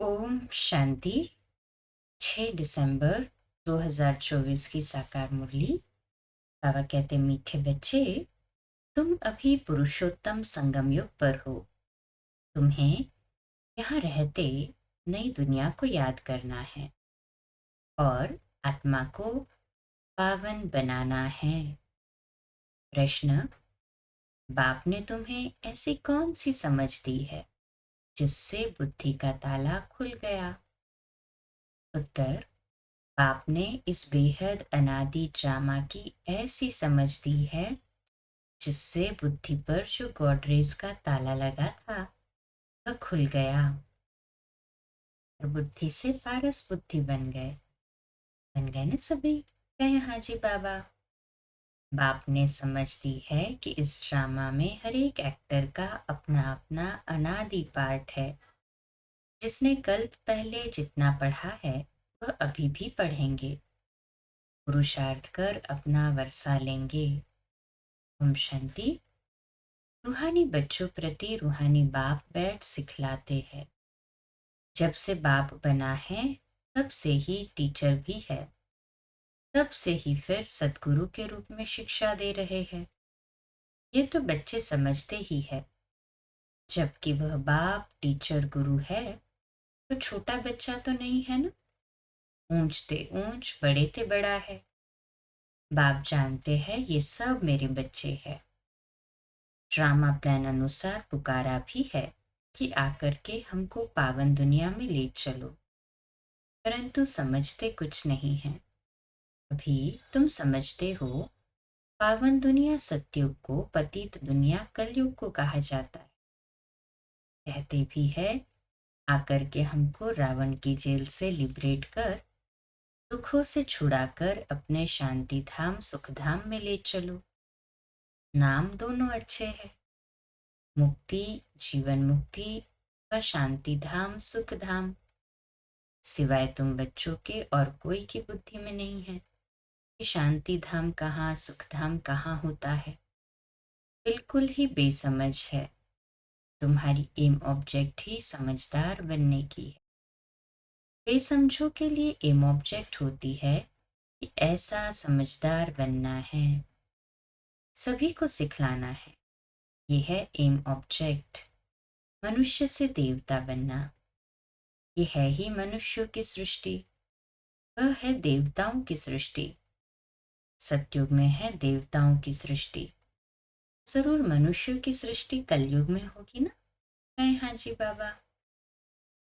ओम शांति। 6 दिसंबर 2024 की साकार मुरली। बाबा कहते, मीठे बच्चे, तुम अभी पुरुषोत्तम संगम युग पर हो। तुम्हें यहाँ रहते नई दुनिया को याद करना है और आत्मा को पावन बनाना है। प्रश्न, बाप ने तुम्हें ऐसी कौन सी समझ दी है जिससे बुद्धि का ताला खुल गया? उत्तर, बाप ने इस बेहद अनादि ड्रामा की ऐसी समझ दी है जिससे बुद्धि पर जो गॉडरेज का ताला लगा था वह खुल गया और बुद्धि से पारस बुद्धि बन गए ना सभी। कहे हाँ जी बाबा। बाप ने समझ दी है कि इस ड्रामा में हर एक एक्टर का अपना अपना अनादि पार्ट है। जिसने कल्प पहले जितना पढ़ा है वह अभी भी पढ़ेंगे, पुरुषार्थ कर अपना वर्षा लेंगे। ओम शांति। रूहानी बच्चों प्रति रूहानी बाप बैठ सिखलाते हैं। जब से बाप बना है तब से ही टीचर भी है, तब से ही फिर सदगुरु के रूप में शिक्षा दे रहे हैं। ये तो बच्चे समझते ही है। जबकि वह बाप टीचर गुरु है तो छोटा बच्चा तो नहीं है ना। ऊंच ते ऊंच, बड़े ते बड़ा है। बाप जानते हैं ये सब मेरे बच्चे हैं। ड्रामा प्लान अनुसार पुकारा भी है कि आकर के हमको पावन दुनिया में ले चलो, परंतु समझते कुछ नहीं है। अभी तुम समझते हो पावन दुनिया सतयुग को, पतित दुनिया कलयुग को कहा जाता है। कहते भी है आकर के हमको रावण की जेल से लिबरेट कर, दुखों से छुड़ाकर अपने शांति धाम सुख धाम में ले चलो। नाम दोनों अच्छे हैं, मुक्ति जीवन मुक्ति व शांति धाम सुख धाम। सिवाय तुम बच्चों के और कोई की बुद्धि में नहीं है कि शांति धाम कहाँ सुख धाम कहाँ होता है। बिल्कुल ही बेसमझ है। तुम्हारी एम ऑब्जेक्ट ही समझदार बनने की है। बेसमझों के लिए एम ऑब्जेक्ट होती है कि ऐसा समझदार बनना है, सभी को सिखलाना है। यह है एम ऑब्जेक्ट, मनुष्य से देवता बनना। यह है ही मनुष्यों की सृष्टि, वह है देवताओं की सृष्टि। सतयुग में है देवताओं की सृष्टि, जरूर मनुष्यों की सृष्टि कलयुग में होगी ना। है हाँ जी बाबा।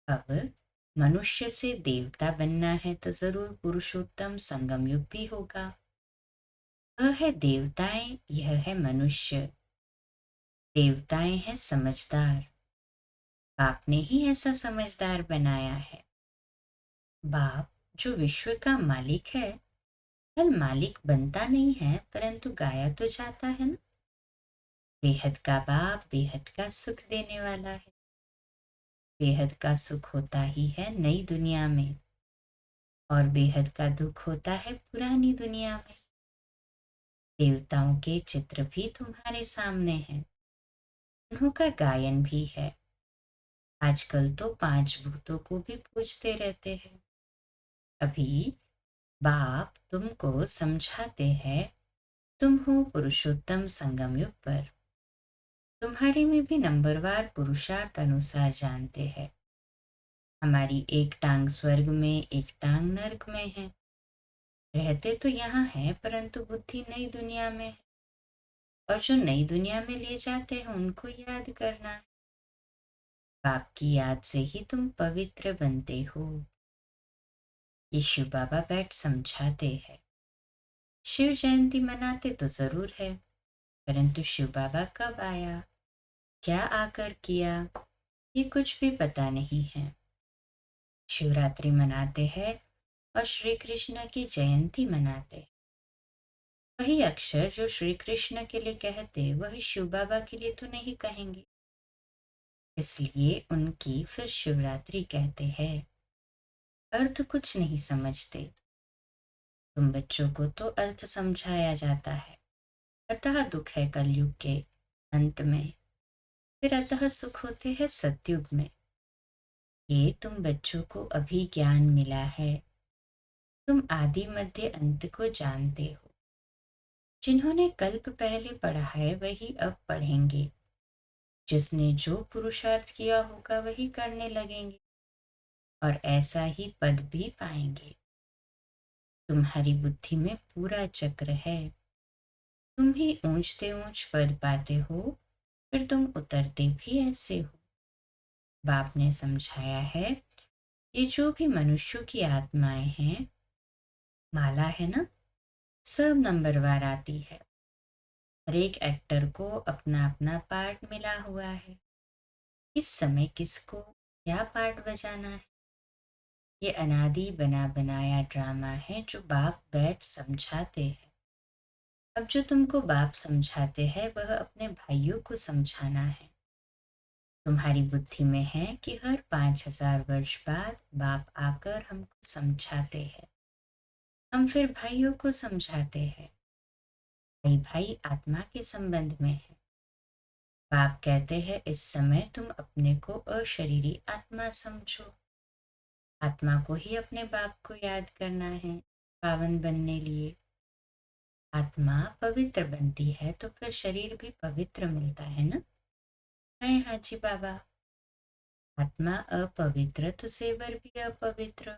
अब मनुष्य से देवता बनना है तो जरूर पुरुषोत्तम संगम युग भी होगा। वह है देवताएं, यह है मनुष्य। देवताएं हैं समझदार, बाप ने ही ऐसा समझदार बनाया है। बाप जो विश्व का मालिक है, कल मालिक बनता नहीं है परंतु गाया तो जाता है ना। बेहद का बाप बेहद का सुख देने वाला है। बेहद का सुख होता ही है नई दुनिया में और बेहद का दुख होता है पुरानी दुनिया में। देवताओं के चित्र भी तुम्हारे सामने हैं, उन्हों का गायन भी है। आजकल तो 5 भूतों को भी पूजते रहते हैं। अभी बाप तुमको समझाते हैं, तुम हो पुरुषोत्तम संगम युग पर। तुम्हारे में भी नंबरवार पुरुषार्थ अनुसार जानते हैं। हमारी एक टांग स्वर्ग में एक टांग नरक में है। रहते तो यहाँ है परंतु बुद्धि नई दुनिया में है, और जो नई दुनिया में ले जाते हैं उनको याद करना है। बाप की याद से ही तुम पवित्र बनते हो। ये शिव बाबा बैठ समझाते हैं। शिव जयंती मनाते तो जरूर है, परंतु शिव बाबा कब आया, क्या आकर किया, ये कुछ भी पता नहीं है। शिवरात्रि मनाते हैं और श्री कृष्ण की जयंती मनाते हैं। वही अक्षर जो श्री कृष्ण के लिए कहते वही शिव बाबा के लिए तो नहीं कहेंगे, इसलिए उनकी फिर शिवरात्रि कहते हैं। अर्थ कुछ नहीं समझते। तुम बच्चों को तो अर्थ समझाया जाता है। अतः दुख है कलयुग के अंत में, फिर अतः सुख होते हैं सतयुग में। ये तुम बच्चों को अभी ज्ञान मिला है। तुम आदि मध्य अंत को जानते हो। जिन्होंने कल्प पहले पढ़ा है वही अब पढ़ेंगे। जिसने जो पुरुषार्थ किया होगा वही करने लगेंगे और ऐसा ही पद भी पाएंगे। तुम्हारी बुद्धि में पूरा चक्र है। तुम ही ऊंचते ऊंच पद पाते हो, फिर तुम उतरते भी ऐसे हो। बाप ने समझाया है, ये जो भी मनुष्यों की आत्माएं हैं, माला है ना, सब नंबरवार आती है। हर एक एक्टर को अपना अपना पार्ट मिला हुआ है। इस समय किसको क्या पार्ट बजाना है, ये अनादि बना बनाया ड्रामा है जो बाप बैठ समझाते हैं। अब जो तुमको बाप समझाते हैं वह अपने भाइयों को समझाना है। तुम्हारी बुद्धि में है कि हर 5000 वर्ष बाद बाप आकर हमको समझाते हैं। हम फिर भाइयों को समझाते हैं। भाई भाई आत्मा के संबंध में है। बाप कहते हैं इस समय तुम अपने को अशरीरी आत्मा समझो। आत्मा को ही अपने बाप को याद करना है पावन बनने लिए। आत्मा पवित्र बनती है तो फिर शरीर भी पवित्र मिलता है ना। नहीं हाजी बाबा, आत्मा अपवित्र तो सेवर भी अपवित्र।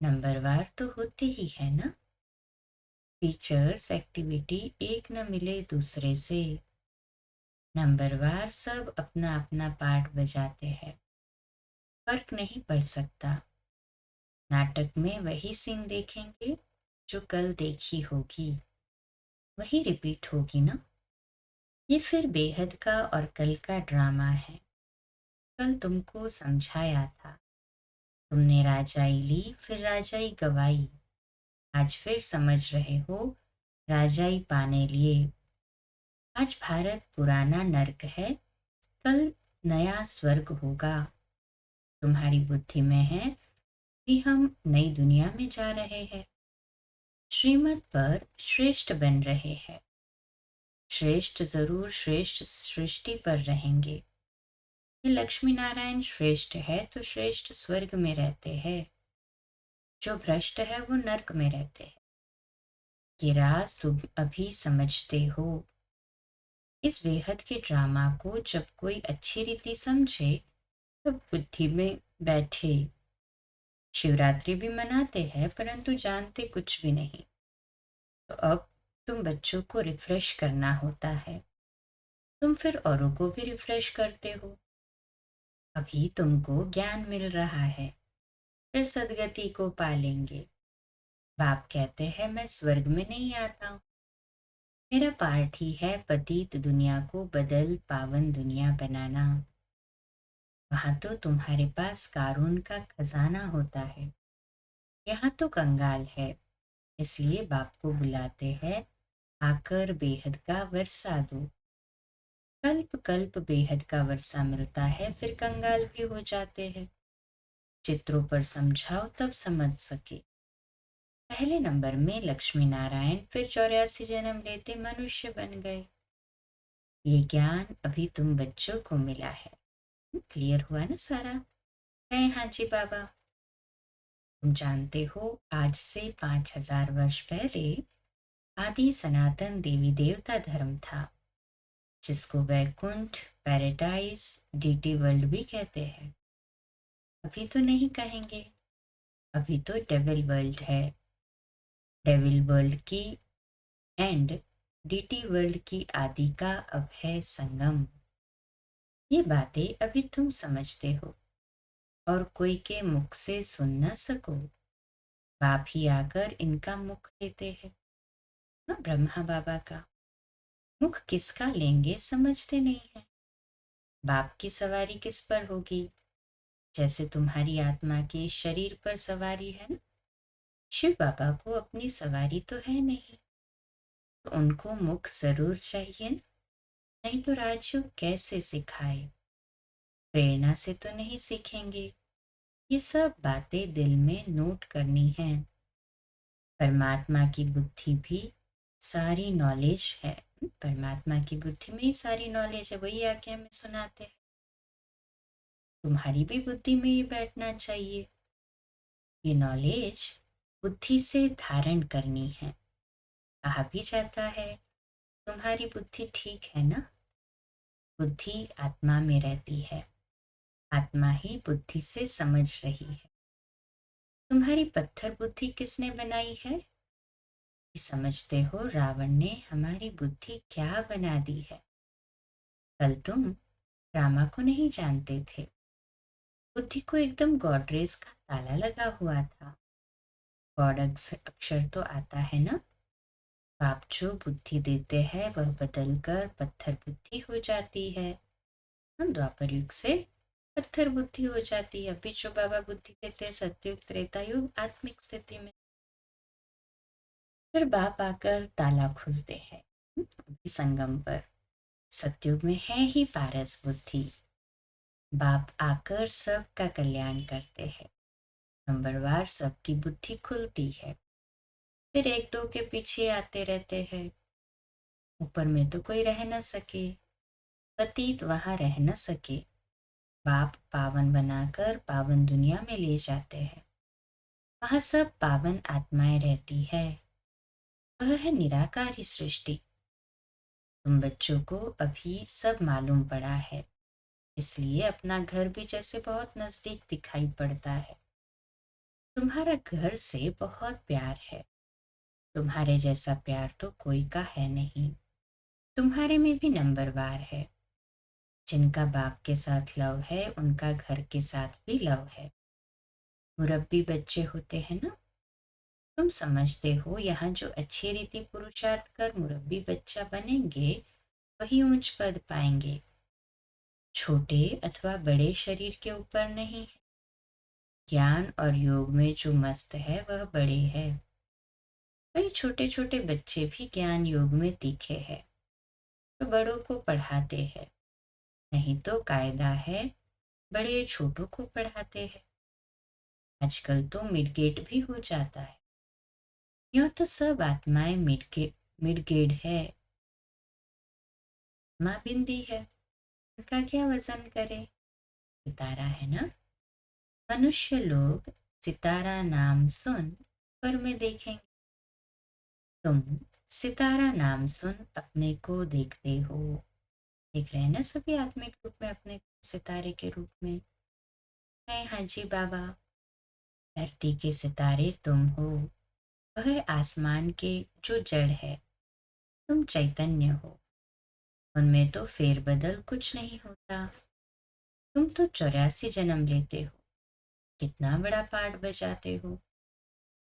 नंबरवार तो होते ही है ना। फीचर्स एक्टिविटी एक न मिले दूसरे से। नंबरवार सब अपना अपना पार्ट बजाते हैं। फर्क नहीं पड़ सकता। नाटक में वही सीन देखेंगे जो कल देखी होगी, वही रिपीट होगी ना। ये फिर बेहद का और कल का ड्रामा है। कल तुमको समझाया था, तुमने राजाई ली फिर राजाई गवाई। आज फिर समझ रहे हो, राजाई पाने लिए। आज भारत पुराना नर्क है, कल नया स्वर्ग होगा। तुम्हारी बुद्धि में है कि हम नई दुनिया में जा रहे हैं, श्रीमत पर श्रेष्ठ बन रहे हैं। श्रेष्ठ जरूर श्रेष्ठ सृष्टि पर रहेंगे। ये लक्ष्मी नारायण श्रेष्ठ है तो श्रेष्ठ स्वर्ग में रहते हैं। जो भ्रष्ट है वो नर्क में रहते हैं। ये राज तुम अभी समझते हो। इस बेहद के ड्रामा को जब कोई अच्छी रीति समझे तब बुद्धि में बैठे। शिवरात्रि भी मनाते हैं परंतु जानते कुछ भी नहीं। तो अब तुम बच्चों को रिफ्रेश करना होता है। तुम फिर औरों को भी रिफ्रेश करते हो। अभी तुमको ज्ञान मिल रहा है, फिर सदगति को पालेंगे। बाप कहते हैं मैं स्वर्ग में नहीं आता हूं। मेरा पार्ट ही है पतित दुनिया को बदल पावन दुनिया बनाना। वहां तो तुम्हारे पास कारून का खजाना होता है, यहाँ तो कंगाल है। इसलिए बाप को बुलाते हैं, आकर बेहद का वर्षा दो। कल्प कल्प बेहद का वर्षा मिलता है, फिर कंगाल भी हो जाते हैं। चित्रों पर समझाओ तब समझ सके। पहले नंबर में लक्ष्मी नारायण, फिर 84 जन्म लेते मनुष्य बन गए। ये ज्ञान अभी तुम बच्चों को मिला है। क्लियर हुआ ना सारा। है हाजी बाबा। तुम जानते हो आज से 5000 वर्ष पहले आदि सनातन देवी देवता धर्म था, जिसको वैकुंठ, पैराडाइज, डीटी वर्ल्ड भी कहते हैं। अभी तो नहीं कहेंगे, अभी तो डेविल वर्ल्ड है। डेविल वर्ल्ड की एंड डीटी वर्ल्ड की आदि का अब है संगम। ये बातें अभी तुम समझते हो और कोई के मुख से सुन न सको। बाप ही आकर इनका मुख लेते हैं ना। ब्रह्मा बाबा का मुख किसका लेंगे समझते नहीं है। बाप की सवारी किस पर होगी, जैसे तुम्हारी आत्मा के शरीर पर सवारी है ना। शिव बाबा को अपनी सवारी तो है नहीं, तो उनको मुख जरूर चाहिए ना। नहीं तो राजयोग कैसे सिखाए। प्रेरणा से तो नहीं सीखेंगे। ये सब बातें दिल में नोट करनी है। परमात्मा की बुद्धि भी सारी नॉलेज है। परमात्मा की बुद्धि में ही सारी नॉलेज है, वही आके हमें सुनाते हैं। तुम्हारी भी बुद्धि में ये बैठना चाहिए। ये नॉलेज बुद्धि से धारण करनी है। कहा भी जाता है, तुम्हारी बुद्धि ठीक है ना? बुद्धि आत्मा में रहती है, आत्मा ही बुद्धि से समझ रही है। तुम्हारी पत्थर बुद्धि किसने बनाई है? समझते हो रावण ने हमारी बुद्धि क्या बना दी है। कल तुम रामा को नहीं जानते थे, बुद्धि को एकदम गॉडरेज का ताला लगा हुआ था। गॉड अक्षर तो आता है ना। बाप जो बुद्धि देते हैं वह बदलकर पत्थर बुद्धि हो जाती है। हम द्वापर युग से पत्थर बुद्धि हो जाती है। अभी जो बाबा बुद्धि देते हैं सत्युग त्रेता युग आत्मिक स्थिति में। फिर बाप आकर ताला खुलते हैं संगम पर। सत्युग में है ही पारस बुद्धि। बाप आकर सबका कल्याण करते हैं। नंबरवार सबकी बुद्धि खुलती है। फिर एक दो के पीछे आते रहते हैं। ऊपर में तो कोई रह न सके, पतित वहां रह न सके। बाप पावन बनाकर पावन दुनिया में ले जाते हैं। वहां सब पावन आत्माएं रहती है। वह है निराकारी सृष्टि। तुम बच्चों को अभी सब मालूम पड़ा है, इसलिए अपना घर भी जैसे बहुत नजदीक दिखाई पड़ता है। तुम्हारा घर से बहुत प्यार है। तुम्हारे जैसा प्यार तो कोई का है नहीं। तुम्हारे में भी नंबरवार है। जिनका बाप के साथ लव है उनका घर के साथ भी लव है। मुरब्बी बच्चे होते हैं ना। तुम समझते हो यहाँ जो अच्छी रीति पुरुषार्थ कर मुरब्बी बच्चा बनेंगे वही ऊंच पद पाएंगे। छोटे अथवा बड़े शरीर के ऊपर नहीं है। ज्ञान और योग में जो मस्त है वह बड़े है। वही छोटे छोटे बच्चे भी ज्ञान योग में तीखे हैं, तो बड़ों को पढ़ाते हैं। नहीं तो कायदा है बड़े छोटों को पढ़ाते हैं। आजकल तो मिडगेट भी हो जाता है। यूं तो सब आत्माएं मिडगेट है। माँ बिंदी है, उनका क्या वजन करे। सितारा है ना। मनुष्य लोग सितारा नाम सुन पर में देखेंगे। तुम सितारा नाम सुन अपने को देखते हो। देख रहे हैं ना सभी आत्मिक रूप में अपने को सितारे के रूप में। है हाजी बाबा। धरती के सितारे तुम हो। वह आसमान के जो जड़ है, तुम चैतन्य हो। उनमें तो फेरबदल कुछ नहीं होता। तुम तो 84 जन्म लेते हो। कितना बड़ा पार्ट बजाते हो।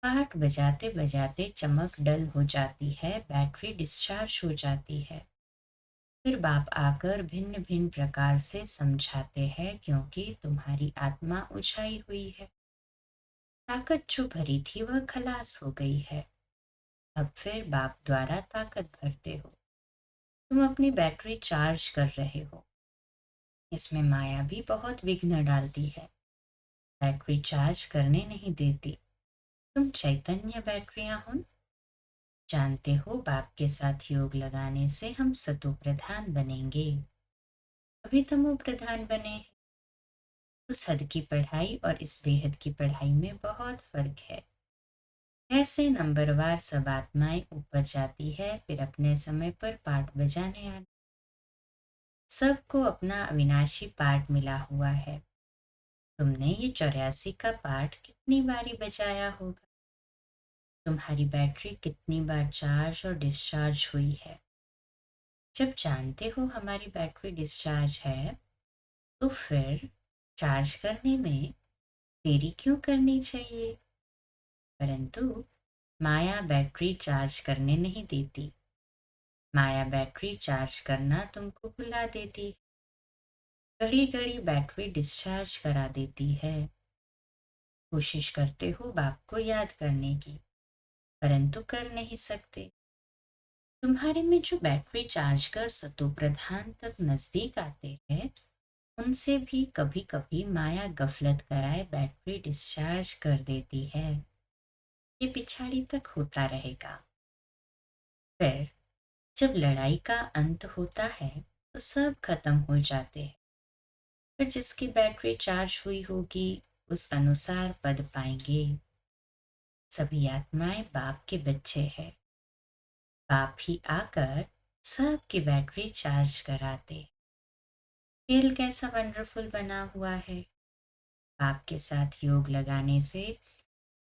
पार्ट बजाते बजाते चमक डल हो जाती है, बैटरी डिस्चार्ज हो जाती है। फिर बाप आकर भिन्न भिन्न प्रकार से समझाते हैं, क्योंकि तुम्हारी आत्मा उछाई हुई है। ताकत जो भरी थी वह खलास हो गई है। अब फिर बाप द्वारा ताकत भरते हो। तुम अपनी बैटरी चार्ज कर रहे हो। इसमें माया भी बहुत विघ्न डालती है, बैटरी चार्ज करने नहीं देती। तुम चैतन्य बैटरियां हो। जानते हो बाप के साथ योग लगाने से हम सतो प्रधान बनेंगे। अभी तमो प्रधान बने हैं। उस हद की पढ़ाई और इस बेहद की पढ़ाई में बहुत फर्क है। ऐसे नंबरवार सब आत्माएं ऊपर जाती है, फिर अपने समय पर पाठ बजाने आती। सबको अपना अविनाशी पाठ मिला हुआ है। तुमने ये 84 का पाठ कितनी बारी बजाया होगा। तुम्हारी बैटरी कितनी बार चार्ज और डिस्चार्ज हुई है। जब जानते हो हमारी बैटरी डिस्चार्ज है, तो फिर चार्ज करने में देरी क्यों करनी चाहिए। परंतु माया बैटरी चार्ज करने नहीं देती। माया बैटरी चार्ज करना तुमको भुला देती। घड़ी घड़ी बैटरी डिस्चार्ज करा देती है। कोशिश करते हो बाप को याद करने की, परंतु कर नहीं सकते। तुम्हारे में जो बैटरी चार्ज कर सतो प्रधान तक नजदीक आते हैं, उनसे भी कभी कभी माया गफलत कराए बैटरी डिस्चार्ज कर देती है। ये पिछाड़ी तक होता रहेगा। फिर जब लड़ाई का अंत होता है तो सब खत्म हो जाते हैं। फिर जिसकी बैटरी चार्ज हुई होगी उस अनुसार पद पाएंगे। सभी आत्माएं बाप के बच्चे हैं। बाप ही आकर सबकी बैटरी चार्ज कराते। खेल कैसा वंडरफुल बना हुआ है। बाप के साथ योग लगाने से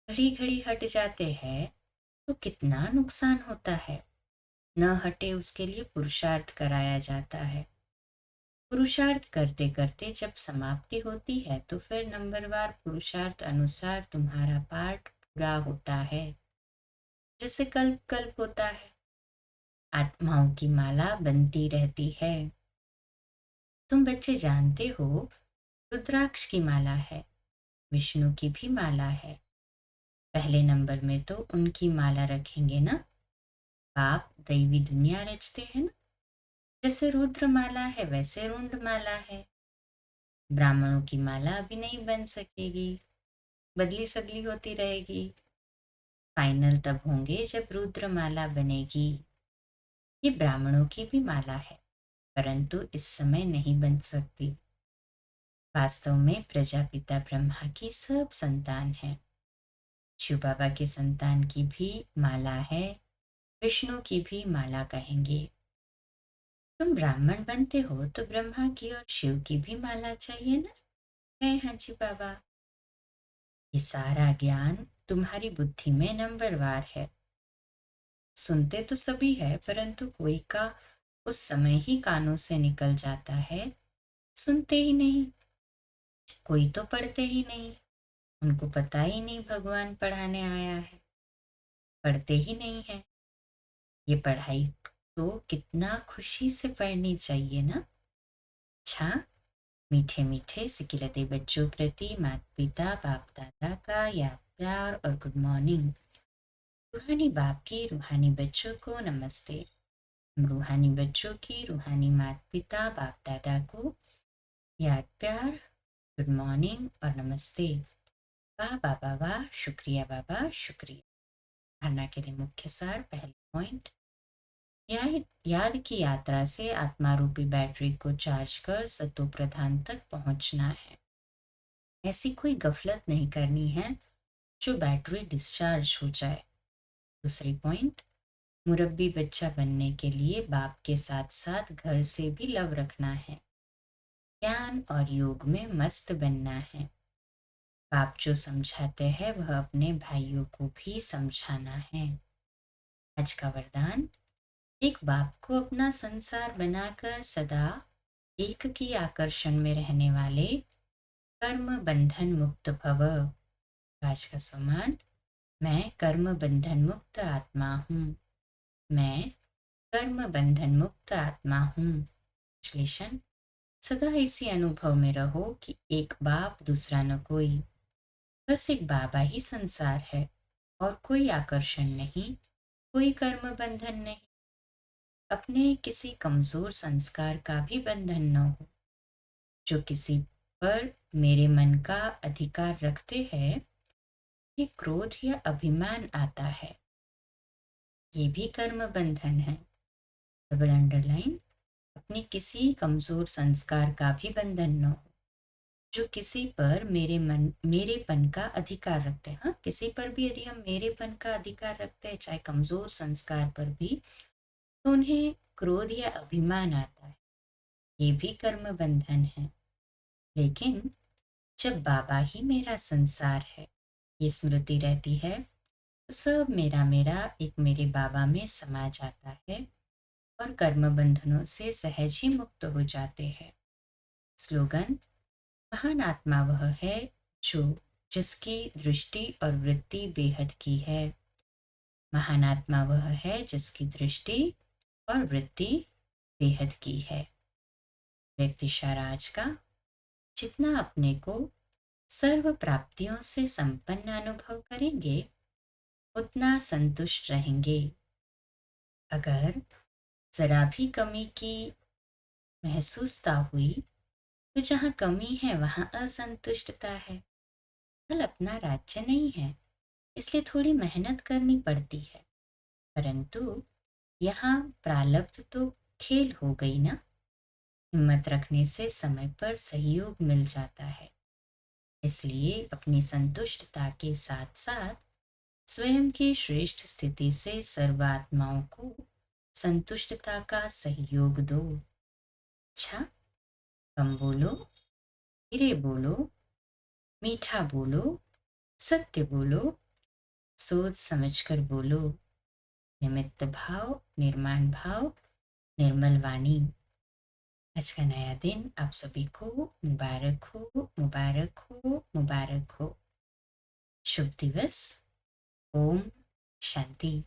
घड़ी घड़ी हट जाते हैं तो कितना नुकसान होता है। न हटे उसके लिए पुरुषार्थ कराया जाता है। पुरुषार्थ करते करते जब समाप्ति होती है तो फिर नंबरवार पुरुषार्थ अनुसार तुम्हारा पाठ पूरा होता है, जैसे कल्प कल्प होता है। आत्माओं की माला बनती रहती है। तुम बच्चे जानते हो रुद्राक्ष की माला है, विष्णु की भी माला है। पहले नंबर में तो उनकी माला रखेंगे ना। बाप दैवी दुनिया रचते हैं ना। जैसे रुद्र माला है वैसे रुंड माला है। ब्राह्मणों की माला अभी नहीं बन सकेगी, बदली सदली होती रहेगी। फाइनल तब होंगे जब रुद्र माला बनेगी। ये ब्राह्मणों की भी माला है, परंतु इस समय नहीं बन सकती। वास्तव में प्रजापिता ब्रह्मा की सब संतान है। शिव बाबा की संतान की भी माला है, विष्णु की भी माला कहेंगे। तुम ब्राह्मण बनते हो तो ब्रह्मा की और शिव की भी माला चाहिए ना। है हाँ जी बाबा। ये सारा ज्ञान तुम्हारी बुद्धि में नंबरवार है। सुनते तो सभी है, परंतु कोई का उस समय ही कानों से निकल जाता है, सुनते ही नहीं। कोई तो पढ़ते ही नहीं, उनको पता ही नहीं भगवान पढ़ाने आया है, पढ़ते ही नहीं है। ये पढ़ाई तो कितना खुशी से पढ़नी चाहिए ना। अच्छा, मीठे मीठे सिकिलते बच्चों प्रति माता पिता बाप दादा का याद प्यार और गुड मॉर्निंग। रूहानी बाप की रूहानी बच्चों को नमस्ते। रूहानी बच्चों की रूहानी माता पिता बाप दादा को याद प्यार, गुड मॉर्निंग और नमस्ते। वाह बाबा वाह, शुक्रिया बाबा शुक्रिया। धारणा के लिए मुख्य सार। पहला पॉइंट, याद की यात्रा से आत्मा रूपी बैटरी को चार्ज कर सतो प्रधान तक पहुंचना है। ऐसी कोई गफलत नहीं करनी है जो बैटरी डिस्चार्ज हो जाए। दूसरी पॉइंट, मुरब्बी बच्चा बनने के लिए बाप के साथ साथ घर से भी लव रखना है। ज्ञान और योग में मस्त बनना है। बाप जो समझाते हैं वह अपने भाइयों को भी समझाना है। आज का वरदान, एक बाप को अपना संसार बनाकर सदा एक की आकर्षण में रहने वाले कर्म बंधन मुक्त भव। आज का सम्मान, मैं कर्म बंधन मुक्त आत्मा हूँ। मैं कर्म बंधन मुक्त आत्मा हूँ। विश्लेषण, सदा इसी अनुभव में रहो कि एक बाप दूसरा न कोई, बस एक बाबा ही संसार है और कोई आकर्षण नहीं, कोई कर्म बंधन नहीं। अपने किसी कमजोर संस्कार का भी बंधन न हो। जो किसी पर मेरे मन का अधिकार रखते हैं, ये क्रोध या अभिमान आता है, ये भी कर्म बंधन है। डबल अंडरलाइन, अपने किसी कमजोर संस्कार का भी बंधन न हो। जो किसी पर मेरेपन का अधिकार रखते हैं, हाँ, किसी पर भी यदि हम मेरेपन का अधिकार रखते हैं, चाहे कमजोर संस्कार पर भी, तो उन्हें क्रोध या अभिमान आता है, ये भी कर्म बंधन है। लेकिन जब बाबा ही मेरा संसार है, ये स्मृति रहती है, तो सब मेरा मेरा एक मेरे बाबा में समा जाता है और कर्म बंधनों से सहज ही मुक्त हो जाते हैं। स्लोगन, महान आत्मा वह है जो जिसकी दृष्टि और वृत्ति बेहद की है। महान आत्मा वह है जिसकी दृष्टि और वृत्ति बेहद की है। व्यक्ति सारांश का, जितना अपने को सर्व प्राप्तियों से संपन्न अनुभव करेंगे उतना संतुष्ट रहेंगे। अगर जरा भी कमी की महसूसता हुई तो जहाँ कमी है वहां असंतुष्टता है। कल अपना राज्य नहीं है, इसलिए थोड़ी मेहनत करनी पड़ती है, परंतु यहाँ प्रारब्ध तो खेल हो गई ना। हिम्मत रखने से समय पर सहयोग मिल जाता है। इसलिए अपनी संतुष्टता के साथ साथ स्वयं की श्रेष्ठ स्थिति से सर्वात्माओं को संतुष्टता का सहयोग दो। अच्छा, कम बोलो, धीरे बोलो, मीठा बोलो, सत्य बोलो, सोच समझकर बोलो। निमित्त भाव, निर्माण भाव, निर्मल वाणी। आज का नया दिन आप सभी को मुबारक हो, मुबारक हो, मुबारक हो। शुभ दिवस। ओम शांति।